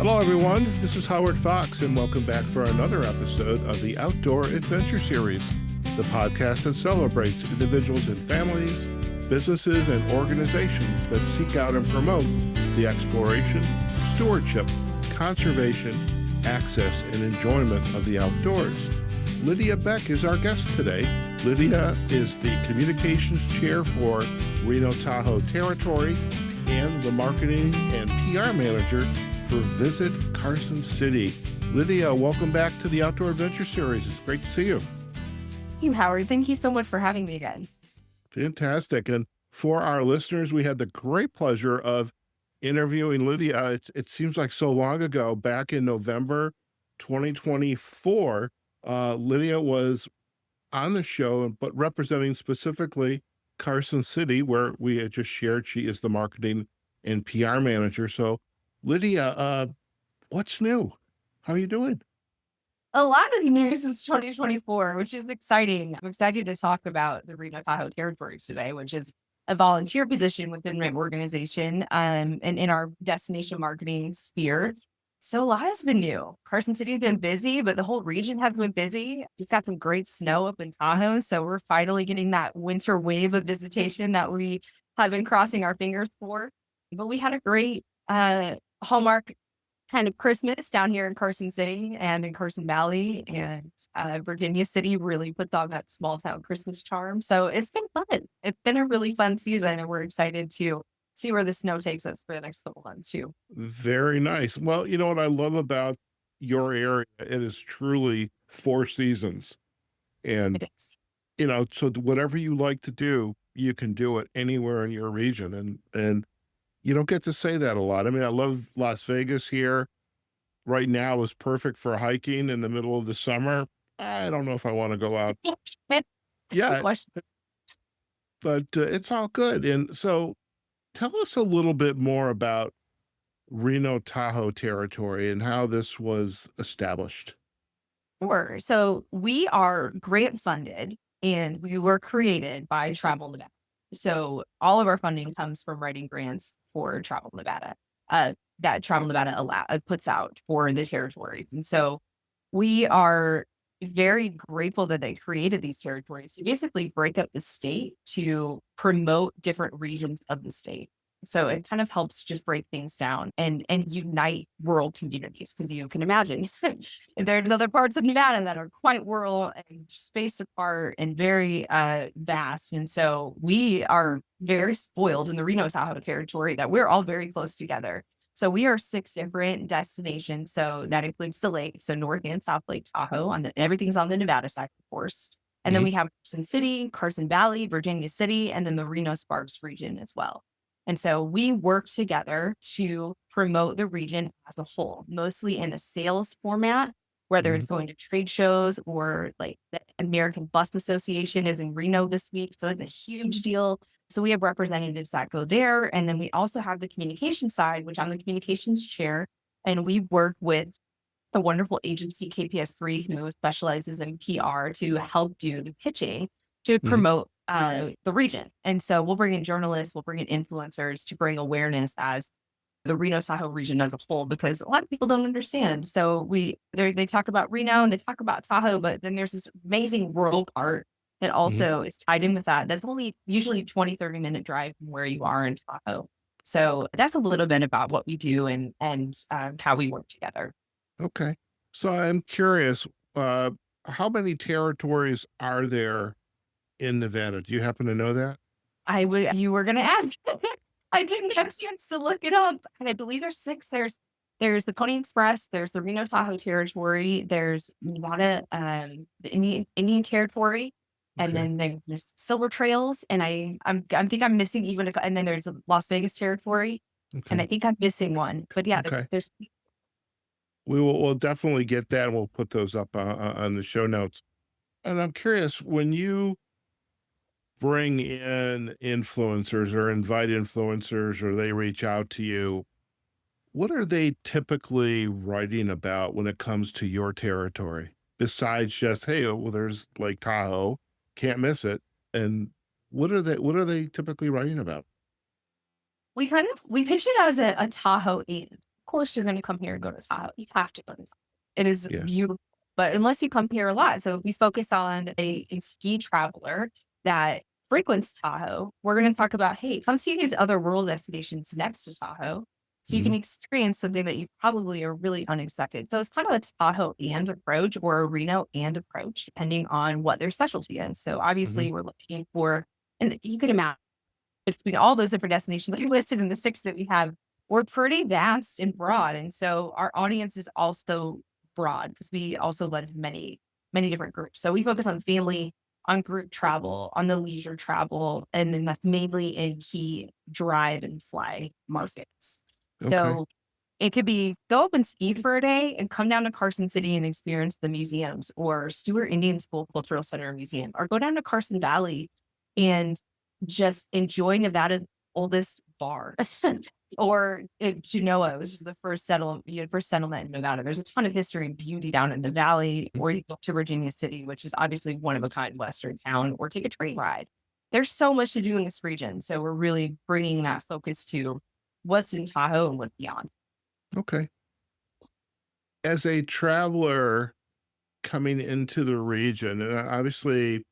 Hello, everyone. This is Howard Fox, and welcome back for another episode of the Outdoor Adventure Series, the podcast that celebrates individuals and families, businesses, and organizations that seek out and promote the exploration, stewardship, conservation, access, and enjoyment of the outdoors. Lydia Beck is our guest today. Lydia is the Communications Chair for Reno-Tahoe Territory and the Marketing and PR Manager for Visit Carson City. Lydia, welcome back to the Outdoor Adventure Series. It's great to see you. Thank you, Howard. Thank you so much for having me again. Fantastic. And for our listeners, we had the great pleasure of interviewing Lydia. It seems like so long ago, back in November 2024. Lydia was on the show, but representing specifically Carson City, where we had just shared she is the marketing and PR manager. So, Lydia, what's new? How are you doing? A lot of news since 2024, which is exciting. I'm excited to talk about the Reno-Tahoe Territory today, which is a volunteer position within my organization and in our destination marketing sphere. So a lot has been new. Carson City has been busy, but the whole region has been busy. We've got some great snow up in Tahoe. So we're finally getting that winter wave of visitation that we have been crossing our fingers for. But we had a great hallmark kind of Christmas down here in Carson City and in Carson Valley, and Virginia City really puts on that small town Christmas charm. So it's been fun. It's been a really fun season, and we're excited to see where the snow takes us for the next couple months too. Very nice. Well, you know what I love about your area? It is truly four seasons. And, It is. so whatever you like to do, you can do it anywhere in your region. And you don't get to say that a lot. I mean, I love Las Vegas here. Right now is perfect for hiking in the middle of the summer. I don't know if I want to go out Good yet, question. but it's all good. And so tell us a little bit more about Reno-Tahoe Territory and how this was established. Sure. So we are grant funded and we were created by Travel Nevada. So all of our funding comes from writing grants for Travel Nevada that Travel Nevada puts out for the territories. And so we are very grateful that they created these territories to basically break up the state to promote different regions of the state. So it kind of helps just break things down and unite rural communities, because you can imagine there's other parts of Nevada that are quite rural and spaced apart and very vast. And so we are very spoiled in the Reno-Tahoe Territory that we're all very close together. So we are 6 different destinations. So that includes the lake, so North and South Lake Tahoe. Everything's on the Nevada side, of course. And then we have Carson City, Carson Valley, Virginia City, and then the Reno-Sparks region as well. And so we work together to promote the region as a whole, mostly in a sales format, whether it's going to trade shows or like the American Bus Association is in Reno this week. So it's a huge deal. So we have representatives that go there. And then we also have the communication side, which I'm the communications chair. And we work with a wonderful agency, KPS3, who specializes in PR to help do the pitching to promote the region. And so we'll bring in journalists, we'll bring in influencers to bring awareness as the Reno-Tahoe region as a whole, because a lot of people don't understand. So they talk about Reno and they talk about Tahoe, but then there's this amazing rural part that also is tied in with that. That's only usually 20-30 minute drive from where you are in Tahoe. So that's a little bit about what we do and how we work together. Okay. So I'm curious, how many territories are there in Nevada? Do you happen to know that? You were going to ask. I didn't have a chance to look it up. And I believe there's 6. There's the Pony Express, there's the Reno-Tahoe Territory, there's Nevada, the Indian Territory, and then there's Silver Trails, and I think I'm missing and then there's a Las Vegas Territory, and I think I'm missing one. But yeah, there's. We'll definitely get that, and we'll put those up on the show notes. And I'm curious, when you bring in influencers or invite influencers, or they reach out to you, what are they typically writing about when it comes to your territory? Besides just, hey, well, there's Lake Tahoe, can't miss it. And what are they typically writing about? We pitch it as a Tahoe in. Of course you're going to come here and go to Tahoe. You have to go to Tahoe. It is Yeah. beautiful. But unless you come here a lot, so if we focus on a ski traveler that frequents Tahoe, we're going to talk about, hey, come see these other rural destinations next to Tahoe. So you Hmm. can experience something that you probably are really unexpected. So it's kind of a Tahoe and approach or a Reno and approach, depending on what their specialty is. So Hmm. obviously we're looking for, and you can imagine between all those different destinations that you listed in the six that we have, we're pretty vast and broad. And so our audience is also broad because we also lend to many different groups. So we focus on family, on group travel, on the leisure travel, and then that's mainly in key drive and fly markets. Okay. So it could be go up and ski for a day and come down to Carson City and experience the museums or Stewart Indian School Cultural Center Museum, or go down to Carson Valley and just enjoy Nevada's oldest bar. Or Genoa, which is the first settlement in Nevada. There's a ton of history and beauty down in the valley, or you go to Virginia City, which is obviously one of a kind Western town, or take a train ride. There's so much to do in this region. So we're really bringing that focus to what's in Tahoe and what's beyond. Okay. As a traveler coming into the region, and obviously,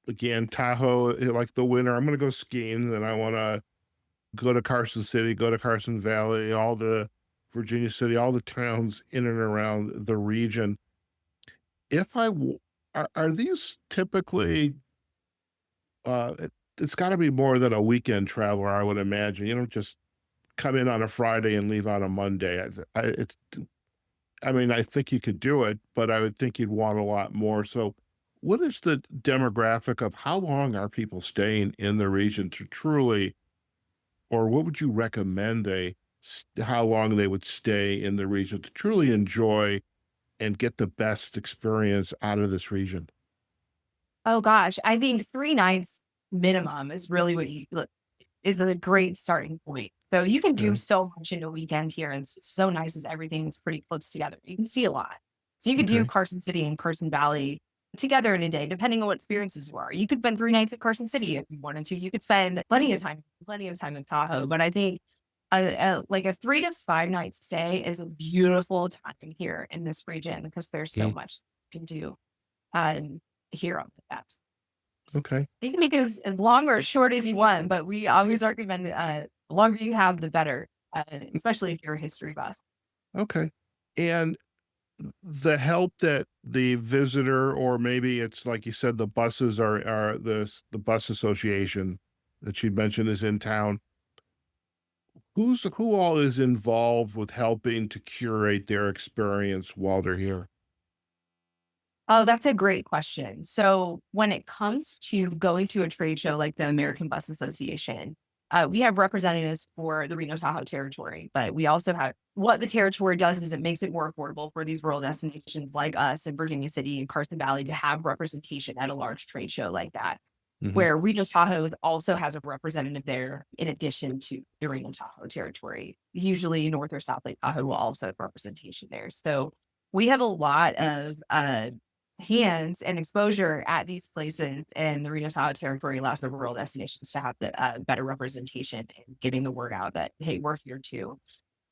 again, Tahoe, like the winter, I'm going to go skiing, then I want to go to Carson City, go to Carson Valley, all the Virginia City, all the towns in and around the region. If I w- are these typically it's got to be more than a weekend traveler, I would imagine. You don't just come in on a Friday and leave on a Monday. I mean, I think you could do it, but I would think you'd want a lot more. So, what is the demographic of how long are people staying in the region to truly, or what would you recommend how long they would stay in the region to truly enjoy and get the best experience out of this region? Oh gosh, I think 3 nights minimum is really what you look is a great starting point. So you can do Okay. so much in a weekend here, and it's so nice as everything's pretty close together. You can see a lot. So you could do Okay. Carson City and Carson Valley together in a day, depending on what experiences you are. You could spend 3 nights at Carson City if you wanted to. You could spend plenty of time in Tahoe. But I think like a 3 to 5 night stay is a beautiful time here in this region because there's so Mm. much you can do um, here on the apps. Okay. You can make it as long or as short as you want, but we always recommend the longer you have, the better, especially if you're a history buff. Okay. And the help that the visitor, or maybe it's like you said, the buses are the bus association that you mentioned is in town. Who all is involved with helping to curate their experience while they're here? Oh, that's a great question. So when it comes to going to a trade show like the American Bus Association, we have representatives for the Reno-Tahoe Territory, but we also have what the territory does is it makes it more affordable for these rural destinations like us in Virginia City and Carson Valley to have representation at a large trade show like that. Hmm. Where Reno-Tahoe also has a representative there in addition to the Reno-Tahoe Territory. Usually North or South Lake Tahoe will also have representation there. So we have a lot of hands and exposure at these places, and the Reno-Tahoe Territory allows the rural destinations to have the better representation and getting the word out that, hey, we're here too.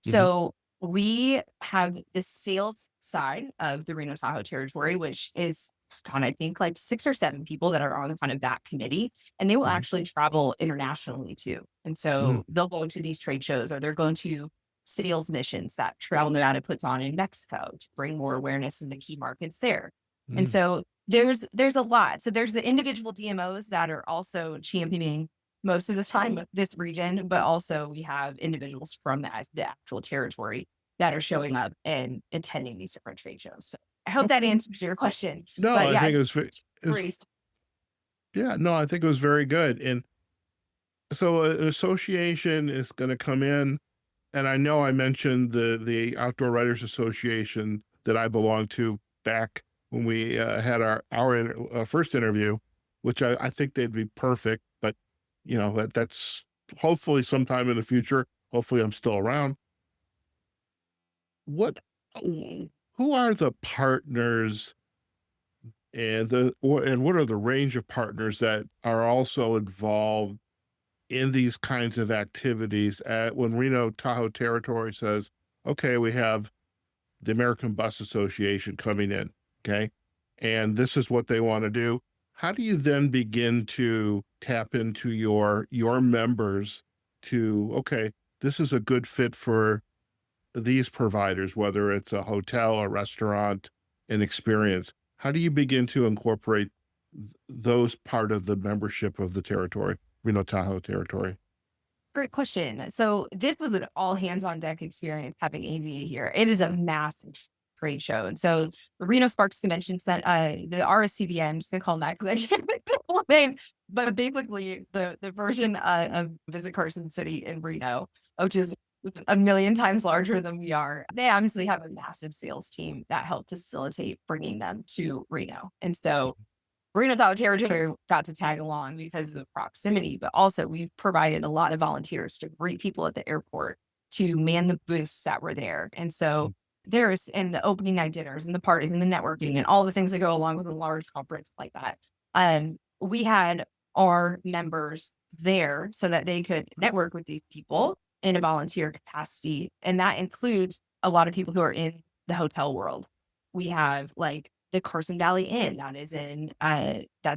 Hmm. So we have the sales side of the Reno-Tahoe Territory, which is kind of, I think, like 6 or 7 people that are on kind of that committee, and they will Hmm. actually travel internationally too. And Hmm. so they'll go to these trade shows or they're going to sales missions that Travel Nevada puts on in Mexico to bring more awareness in the key markets there. And Hmm. so there's a lot. So there's the individual DMOs that are also championing most of the time this region, but also we have individuals from the actual territory that are showing up and attending these different trade shows. So I hope that Okay. answers your question. No, But I yeah, think it's pretty. yeah, no, I think it was very good. And so an association is going to come in, and I know I mentioned the Outdoor Writers Association that I belong to back when we had our first interview, which I think they'd be perfect. But that's hopefully sometime in the future. Hopefully, I'm still around. What, who are the partners, and what are the range of partners that are also involved in these kinds of activities? When Reno Tahoe Territory says, okay, we have the American Bus Association coming in, okay, and this is what they want to do. How do you then begin to tap into your members to, okay, this is a good fit for these providers, whether it's a hotel, a restaurant, an experience? How do you begin to incorporate those part of the membership of the territory, Reno-Tahoe Territory? Great question. So this was an all hands on deck experience having AVA here. It is a massive trade show. And so the Reno-Sparks convention that the RSCVM, I'm just gonna call them that because I can't make the whole name, but basically the version of Visit Carson City in Reno, which is a million times larger than we are. They obviously have a massive sales team that helped facilitate bringing them to Reno. And so Reno-Tahoe Territory got to tag along because of the proximity, but also we provided a lot of volunteers to greet people at the airport, to man the booths that were there. And so there's and the opening night dinners and the parties and the networking and all the things that go along with a large conference like that. We had our members there so that they could network with these people in a volunteer capacity. And that includes a lot of people who are in the hotel world. We have like the Carson Valley Inn that's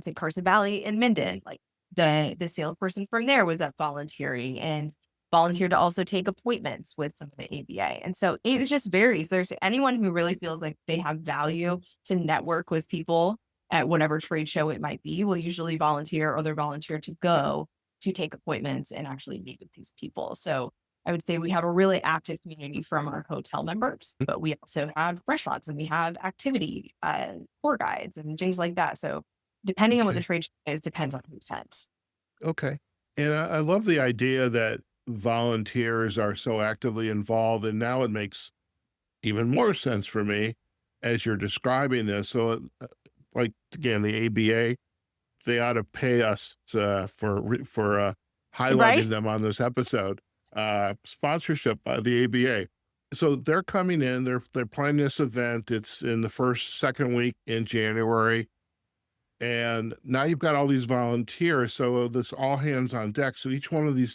in Carson Valley in Minden. Like the salesperson from there was up volunteering and volunteered to also take appointments with some of the ABA. And so it just varies. There's anyone who really feels like they have value to network with people at whatever trade show it might be will usually volunteer or they're volunteer to go to take appointments and actually meet with these people. So I would say we have a really active community from our hotel members, but we also have restaurants and we have activity tour guides and things like that. So depending on what the Okay. trade show is, depends on who attends. Okay. And I love the idea that volunteers are so actively involved, and now it makes even more sense for me as you're describing this. So, like again, the ABA, they ought to pay us for Right? highlighting them on this episode. Sponsorship by the ABA. So they're coming in. They're planning this event. It's in the second week in January, and now you've got all these volunteers. So this all hands on deck. So each one of these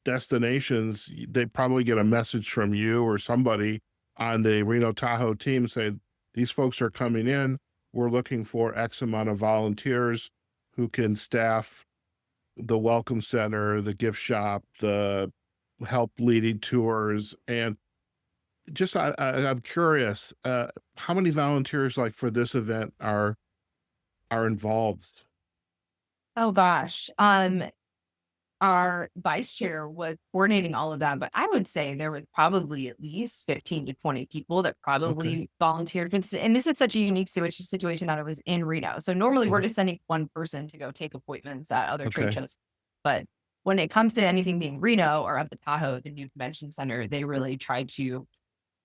destinations, they probably get a message from you or somebody on the Reno Tahoe team saying, these folks are coming in. We're looking for X amount of volunteers who can staff the welcome center, the gift shop, the help leading tours. And just, I'm curious, how many volunteers like for this event are involved? Oh gosh. Our vice chair was coordinating all of that, but I would say there was probably at least 15 to 20 people that Okay. probably volunteered for this. And this is such a unique situation that it was in Reno. So normally we're Mhm. just sending one person to go take appointments at other trade Okay. shows. But when it comes to anything being Reno or up at Tahoe, the new convention center, they really try to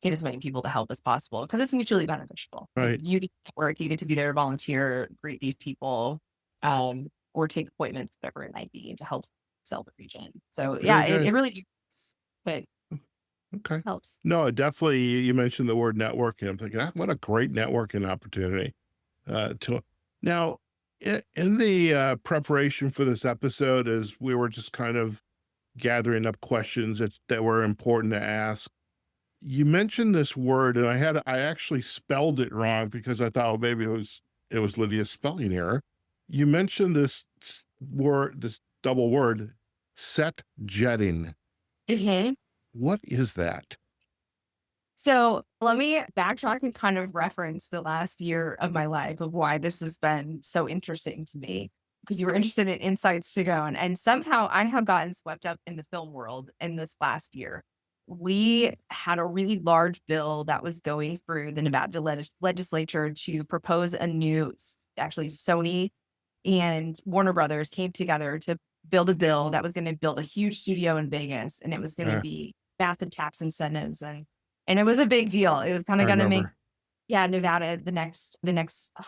get as many people to help as possible because it's mutually beneficial. Like Right. you get to work, you get to be there to volunteer, greet these people, or take appointments, whatever it might be, to help sell the region. So Very yeah, it good. really does, but Okay. helps. No, definitely. You mentioned the word networking. I'm thinking, what a great networking opportunity. To now, in the preparation for this episode, as we were just kind of gathering up questions that were important to ask, you mentioned this word, and I actually spelled it wrong because I thought, well, maybe it was Lydia's spelling error. You mentioned word, this double word, set jetting. Mhm. What is that? So let me backtrack and kind of reference the last year of my life of why this has been so interesting to me. Because you were interested in insights to go and somehow I have gotten swept up in the film world in this last year. We had a really large bill that was going through the Nevada legislature to propose a actually Sony and Warner Brothers came together to build a bill that was going to build a huge studio in Vegas, and it was going to Uh, be massive tax incentives, and it was a big deal. It was kind I of going to make remember. Nevada the next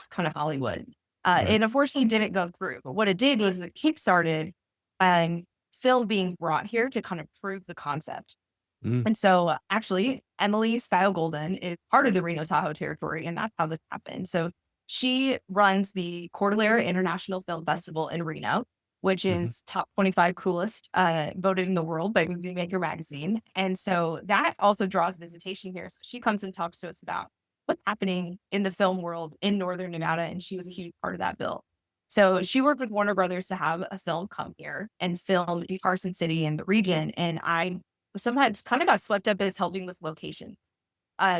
kind of Hollywood. Right. It unfortunately didn't go through, but what it did was it kickstarted um, film being brought here to kind of prove the concept. Mm, And so, actually, Emily Style Golden is part of the Reno-Tahoe Territory, and that's how this happened. So she runs the Cordillera International Film Festival in Reno, which Hmm. is top 25 coolest voted in the world by Movie Maker magazine. And so that also draws visitation here. So she comes and talks to us about what's happening in the film world in Northern Nevada. And she was a huge part of that bill. So she worked with Warner Brothers to have a film come here and film in Carson City and the region. And I sometimes kind of got swept up as helping with location,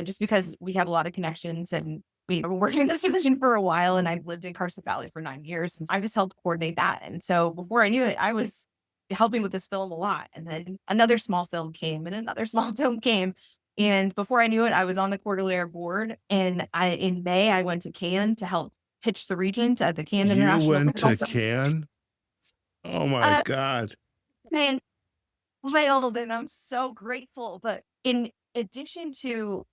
just because we have a lot of connections and we were working in this position for a while. And I've lived in Carson Valley for 9 years. And I just helped coordinate that. And so before I knew it, I was helping with this film a lot. And then another small film came and another small film came. And before I knew it, I was on the Cordillera board. And in May, I went to Cannes to help pitch the region to the Cannes You International went Festival. to So, Cannes? Oh my God. man, failed, and I'm so grateful. But in addition to,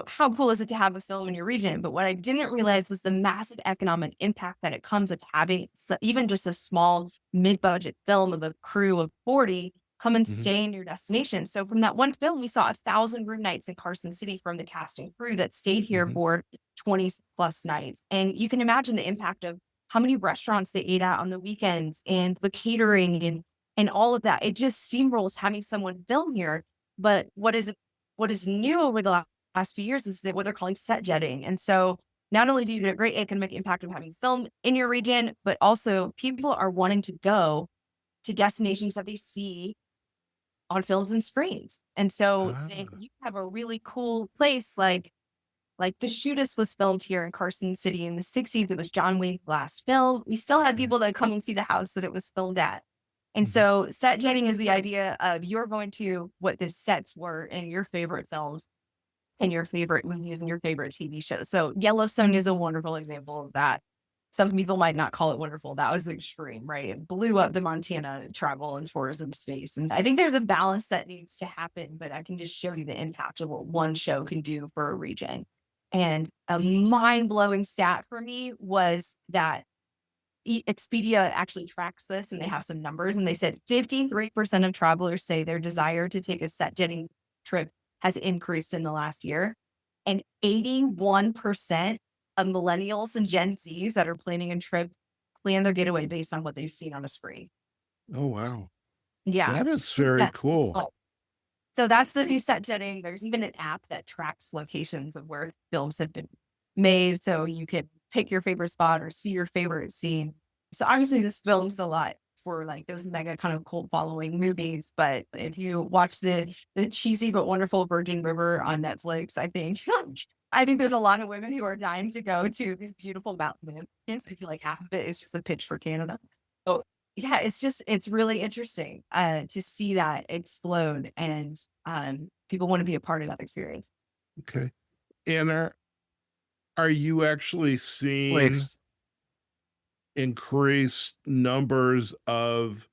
how cool is it to have a film in your region? But what I didn't realize was the massive economic impact that it comes of having even just a small mid-budget film of a crew of 40 come and Hmm. stay in your destination. So from that one film, we saw 1,000 room nights in Carson City from the cast and crew that stayed here Hmm. for 20 plus nights. And you can imagine the impact of how many restaurants they ate at on the weekends and the catering and all of that. It just steamrolls having someone film here. But what is new over the last few years is that what they're calling set jetting. And so not only do you get a great economic impact of having film in your region, but also people are wanting to go to destinations that they see on films and screens. And so Ah. you have a really cool place like The Shootist was filmed here in Carson City in the 60s. It was John Wayne's last film. We still had people that come and see the house that it was filmed at. And Hmm. so set jetting is the idea of you're going to what the sets were in your favorite films and your favorite movies and your favorite TV shows. So Yellowstone is a wonderful example of that. Some people might not call it wonderful. That was extreme, right? It blew up the Montana travel and tourism space. And I think there's a balance that needs to happen, but I can just show you the impact of what one show can do for a region. And a mind blowing stat for me was that Expedia actually tracks this and they have some numbers. And they said 53% of travelers say their desire to take a set jetting trip has increased in the last year. And 81% of millennials and Gen Zs that are planning a trip plan their getaway based on what they've seen on a screen. Oh, wow. Yeah. That is very Yeah. cool. So that's the new set jetting. There's even an app that tracks locations of where films have been made. So you can pick your favorite spot or see your favorite scene. So obviously this film's a lot for like those mega kind of cult following movies. But if you watch the cheesy but wonderful Virgin River on Netflix, I think I think there's a lot of women who are dying to go to these beautiful mountains. I feel like half of it is just a pitch for Canada. So yeah, it's really interesting to see that explode and people want to be a part of that experience. Okay. And are you actually seeing Place. increased numbers of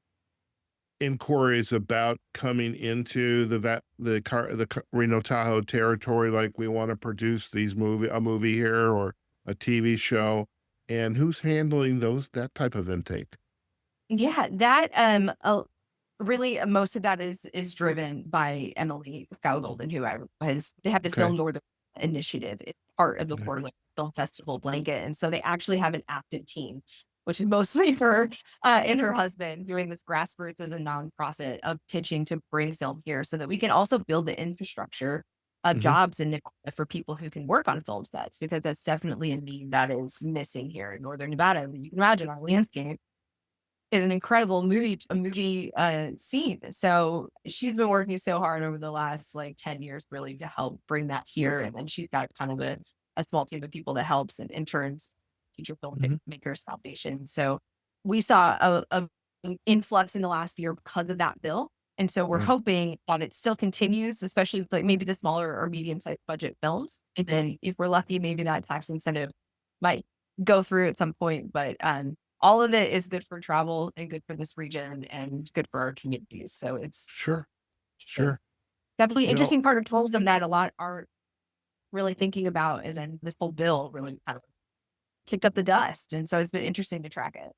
inquiries about coming into the Reno-Tahoe Territory, like we want to produce a movie here or a TV show, and who's handling that type of intake? Yeah, that really most of that is driven by Emily Golden, who they have the Okay. Film Northern Initiative. It's part of the Okay. Portland Film Festival blanket, and so they actually have an active team, which is mostly her and her husband doing this grassroots as a nonprofit of pitching to bring film here, so that we can also build the infrastructure of Hmm. jobs and for people who can work on film sets, because that's definitely a need that is missing here in Northern Nevada. You can imagine our landscape is an incredible movie scene. So she's been working so hard over the last like 10 years really to help bring that here. And then she's got kind of a small team of people that helps and interns, Future Hmm. Filmmakers Foundation. So we saw an influx in the last year because of that bill. And so we're Yeah. hoping that it still continues, especially with like maybe the smaller or medium sized budget films. And then if we're lucky, maybe that tax incentive might go through at some point. But all of it is good for travel and good for this region and good for our communities. So it's Sure. interesting. Sure. Definitely You know, interesting part of tourism that a lot aren't really thinking about. And then this whole bill really kind of kicked up the dust. And so it's been interesting to track it.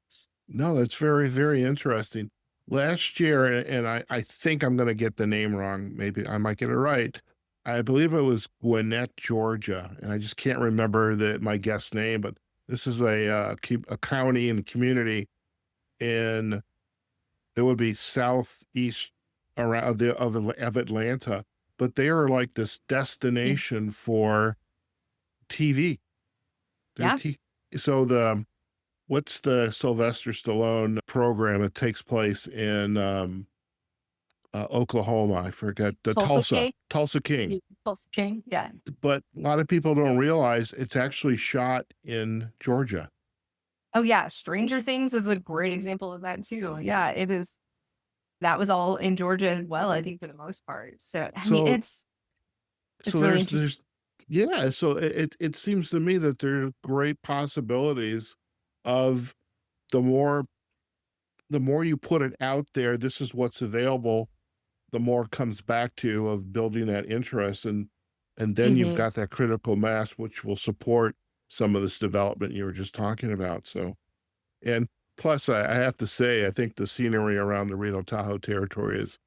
no, that's very, very interesting. Last year, and I think I'm going to get the name wrong. Maybe I might get it right. I believe it was Gwinnett, Georgia, and I just can't remember my guest name, but this is a county and community in, it would be southeast around of Atlanta, but they are like this Mm. destination for TV. They're Yeah. t- so what's the Sylvester Stallone program that takes place in Oklahoma? I forget, the Tulsa King. Tulsa King. Tulsa King. Yeah. But a lot of people don't realize it's actually shot in Georgia. Oh yeah. Stranger Things is a great example of that too. Yeah, it is. That was all in Georgia as well, I think, for the most part. So I mean, So it's so really interesting. there's yeah, so it seems to me that there are great possibilities of the more you put it out there, this is what's available, the more it comes back to of building that interest, and then you've Mhm. got that critical mass which will support some of this development you were just talking about. So, and plus I have to say, I think the scenery around the Reno-Tahoe territory is,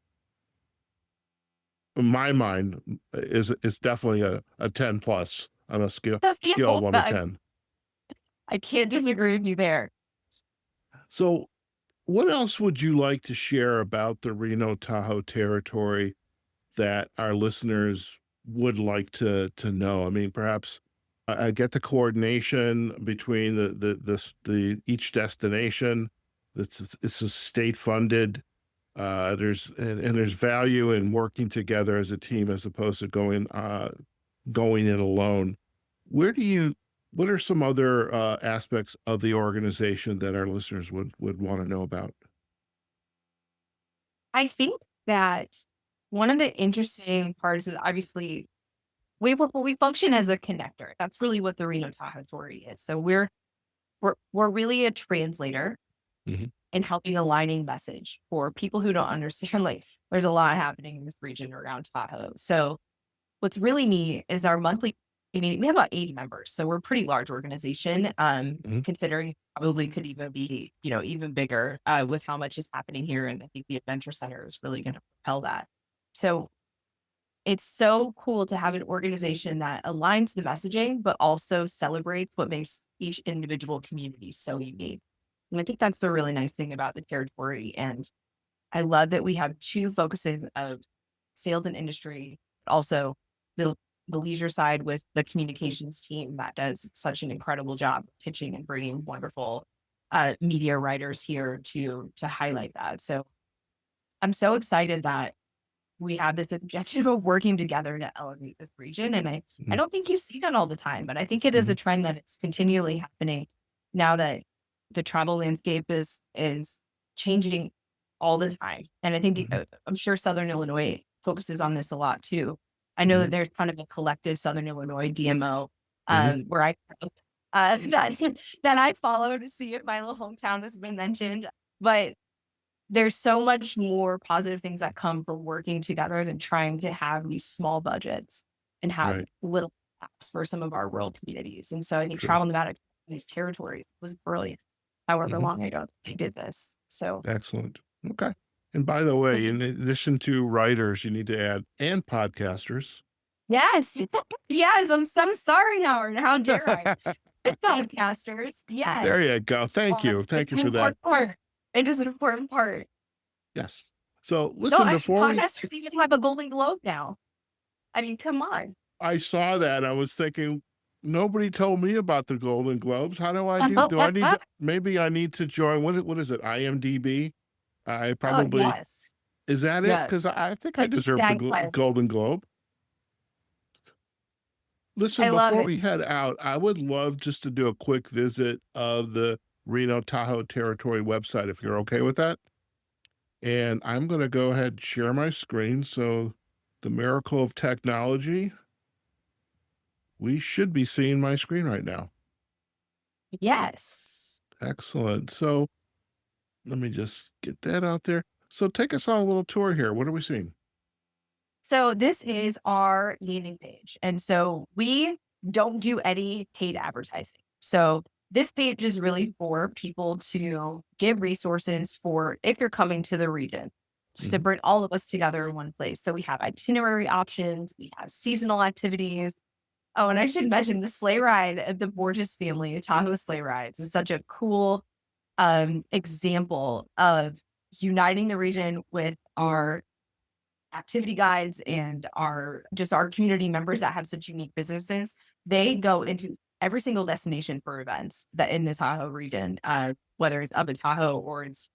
in my mind, is definitely a 10 plus on a scale of 1 to I 10. I can't disagree with you there. So what else would you like to share about the Reno-Tahoe territory that our listeners would like to know? I mean, perhaps I get the coordination between the each destination. It's a state funded. And there's value in working together as a team as opposed to going it alone. Where do you? What are some other aspects of the organization that our listeners would want to know about? I think that one of the interesting parts is obviously we function as a connector. That's really what the Reno-Tahoe Territory is. So we're really a translator Mhm. in helping aligning message for people who don't understand. Like, there's a lot happening in this region around Tahoe. So what's really neat is our monthly meeting. We have about 80 members, so we're a pretty large organization. Mhm. Considering probably could even be, even bigger with how much is happening here, and I think the Adventure Center is really going to propel that. So it's so cool to have an organization that aligns the messaging, but also celebrates what makes each individual community so unique. And I think that's the really nice thing about the territory. And I love that we have two focuses of sales and industry, but also the the leisure side with the communications team that does such an incredible job pitching and bringing wonderful media writers here to highlight that. So I'm so excited that we have this objective of working together to elevate this region. And I Mhm. don't think you see that all the time, but I think it is a Mhm. trend that is continually happening now that the travel landscape is changing all the time. And I think Mhm. I'm sure Southern Illinois focuses on this a lot too. I know that Mhm. there's kind of a collective Southern Illinois DMO Mhm. where I grew up, that I follow to see if my little hometown has been mentioned. But there's so much more positive things that come from working together than trying to have these small budgets and have Right. little apps for some of our rural communities. And so I think True. Travel Nevada, these territories, was brilliant. However Mhm. long ago they did this. So Excellent. Okay. And by the way, in addition to writers, you need to add and podcasters. yes, yes, I'm sorry, Howard. How dare I? Podcasters, There yes. you go. Thank you. It's Thank you an for that. important part. It is an important part. Yes. So No, listen, actually, before we podcasters even have a Golden Globe now. I mean, come on. I saw that, I was thinking, nobody told me about the Golden Globes. How do I do I need to, maybe I need to join, what is it, IMDb? I Oh, probably, yes. is that it? Yeah. Because I think I That's deserve the exactly. Golden Globe. Listen, I love before it. we head out, I would love just to do a quick visit of the Reno-Tahoe Territory website, if you're okay with that. And I'm going to go ahead and share my screen. So the miracle of technology, we should be seeing my screen right now. Yes. Excellent. So let me just get that out there. So take us on a little tour here. What are we seeing? So this is our landing page. And so we don't do any paid advertising. So this page is really for people to give resources for if you're coming to the region, just to Mhm. bring all of us together in one place. So we have itinerary options, we have seasonal activities. Oh, and I should mention the sleigh ride at the Borges family, Tahoe sleigh rides is such a cool example of uniting the region with our activity guides and our community members that have such unique businesses. They go into every single destination for events that in the Tahoe region, whether it's up in Tahoe or it's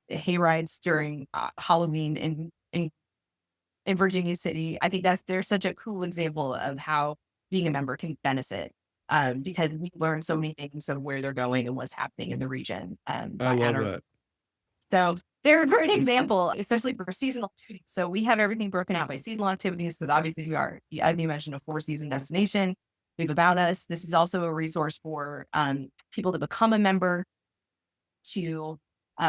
hay rides during Halloween in Virginia City. I think there's such a cool example of how being a member can benefit, because we learn so many things of where they're going and what's happening in the region, I by love that. so they're a great example, especially for seasonal activities. So we have everything broken out by seasonal activities because obviously we are, as you mentioned, a 4-season destination. We have About Us. This is also a resource for people to become a member, to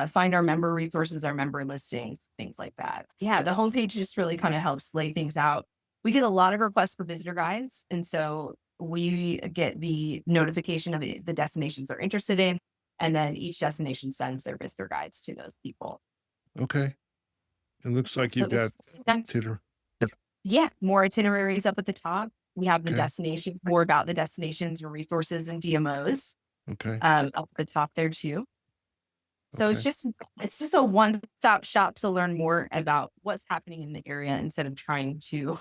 find our member resources, our member listings, things like that. Yeah, the homepage just really kind of helps lay things out. We get a lot of requests for visitor guides. And so we get the notification of the destinations they're interested in. And then each destination sends their visitor guides to those people. Okay. It looks like So you've got it's nice. Titter. Yeah, more itineraries up at the top. We have the Okay. destination, more about the destinations and resources and DMOs Okay. up at the top there too. So Okay. it's just a one-stop shop to learn more about what's happening in the area instead of trying to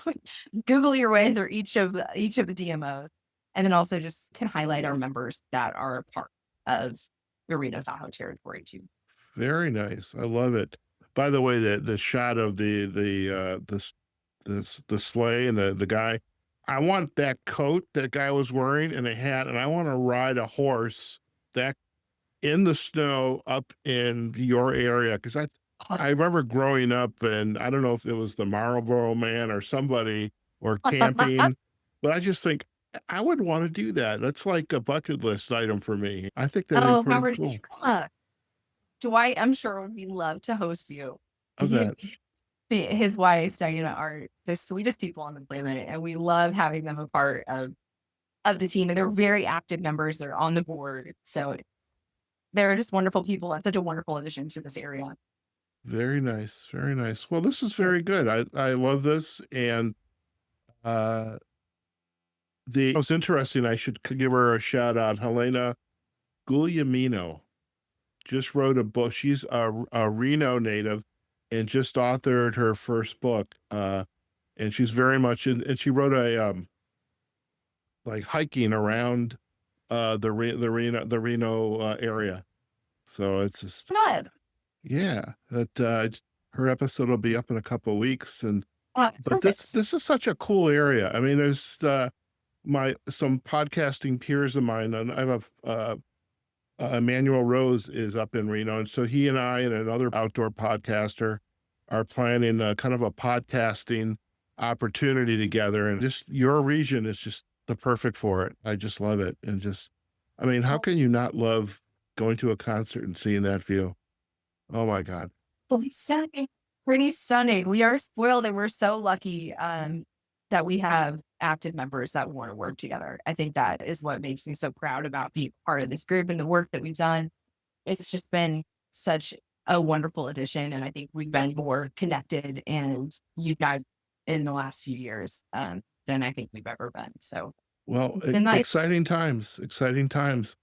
Google your way through each of the DMOs. And then also just can highlight our members that are a part of the Reno-Tahoe Territory too. Very nice. I love it. By the way, the shot of the sleigh and the guy, I want that coat that guy was wearing and a hat, and I want to ride a horse that in the snow up in your area because I remember growing up, and I don't know if it was the Marlboro Man or somebody or camping, but I just think I would want to do that. That's like a bucket list item for me. I think that'd be Oh, pretty Howard, cool. Dwight, I'm sure would love to host you. Of that. His wife, Diana, are the sweetest people on the planet, and we love having them a part of the team. And they're very active members. They're on the board. So they're just wonderful people and such a wonderful addition to this area. Very nice. Very nice. Well, this is very good. I love this. And uh it was interesting. I should give her a shout out. Helena Guglielmino just wrote a book. She's a Reno native and just authored her first book. And she's very much in, and she wrote a like hiking around the Reno area. So it's just, Good. yeah, that her episode will be up in a couple of weeks. And but Perfect. this is such a cool area. I mean, there's some podcasting peers of mine, and I have Emmanuel Rose is up in Reno, and so he and I and another outdoor podcaster are planning kind of a podcasting opportunity together. And just your region is just the perfect for it. I just love it, and just, I mean, how can you not love going to a concert and seeing that view? Oh my God. Pretty stunning. Pretty stunning. We are spoiled and we're so lucky that we have active members that want to work together. I think that is what makes me so proud about being part of this group and the work that we've done. It's just been such a wonderful addition. And I think we've been more connected and united in the last few years than I think we've ever been. So Well, it's been nice. exciting times, exciting times.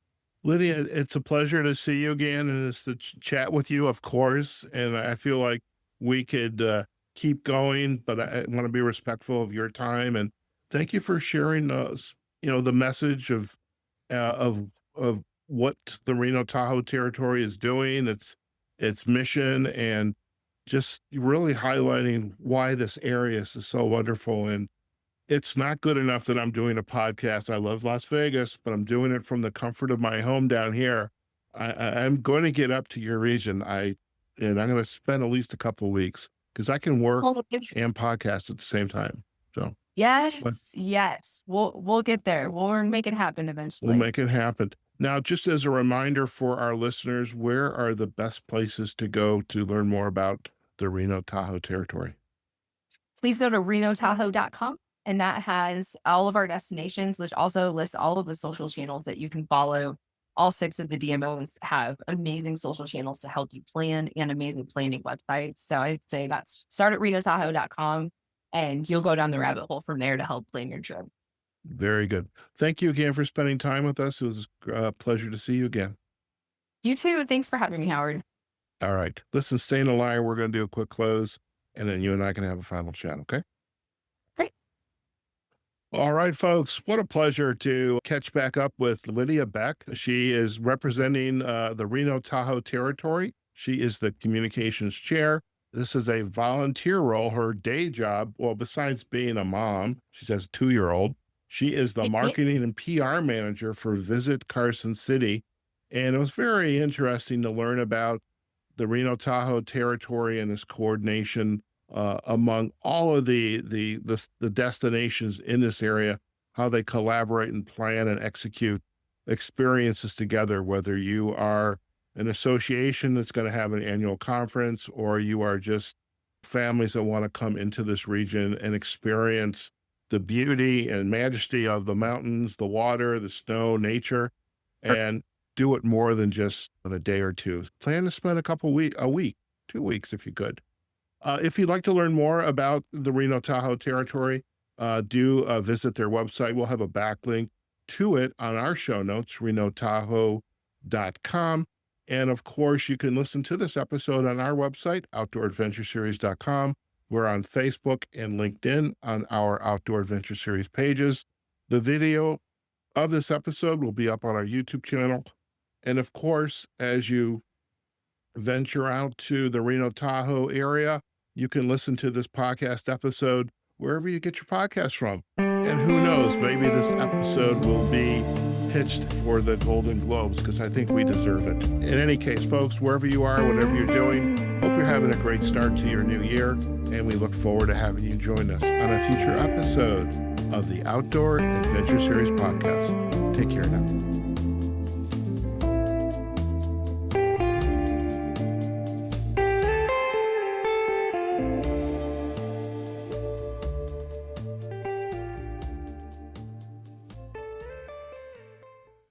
Lydia, it's a pleasure to see you again and it's to chat with you, of course. And I feel like we could keep going, but I want to be respectful of your time. And thank you for sharing, the message of what the Reno-Tahoe Territory is doing, its mission, and just really highlighting why this area is so wonderful. And it's not good enough that I'm doing a podcast. I love Las Vegas, but I'm doing it from the comfort of my home down here. I'm going to get up to your region. And I'm going to spend at least a couple of weeks because I can work and podcast at the same time. So Yes. We'll get there. We'll make it happen eventually. we'll make it happen. Now, just as a reminder for our listeners, where are the best places to go to learn more about the Reno-Tahoe Territory? Please go to Reno-Tahoe.com. And that has all of our destinations, which also lists all of the social channels that you can follow. All 6 of the DMOs have amazing social channels to help you plan and amazing planning websites. So I'd say start at Reno-Tahoe.com and you'll go down the rabbit hole from there to help plan your trip. Very good. Thank you again for spending time with us. It was a pleasure to see you again. You too. Thanks for having me, Howard. All right. Listen, stay in the line. We're going to do a quick close, and then you and I can have a final chat, okay? Great. All right, folks. What a pleasure to catch back up with Lydia Beck. She is representing the Reno-Tahoe Territory. She is the communications chair. This is a volunteer role. Her day job, well, besides being a mom, she has a 2-year-old. She is the marketing and PR manager for Visit Carson City. And it was very interesting to learn about the Reno-Tahoe Territory and this coordination among all of the destinations in this area, how they collaborate and plan and execute experiences together, whether you are an association that's going to have an annual conference or you are just families that want to come into this region and experience the beauty and majesty of the mountains, the water, the snow, nature, and do it more than just in a day or two. Plan to spend a week, 2 weeks if you could. If you'd like to learn more about the Reno-Tahoe Territory, do visit their website. We'll have a backlink to it on our show notes, reno-tahoe.com. And of course, you can listen to this episode on our website, outdooradventureseries.com. We're on Facebook and LinkedIn on our Outdoor Adventure Series pages. The video of this episode will be up on our YouTube channel. And of course, as you venture out to the Reno-Tahoe area, you can listen to this podcast episode wherever you get your podcast from. And who knows, maybe this episode will be pitched for the Golden Globes because I think we deserve it. In any case, folks, wherever you are, whatever you're doing, hope you're having a great start to your new year. And we look forward to having you join us on a future episode of the Outdoor Adventure Series podcast. Take care now.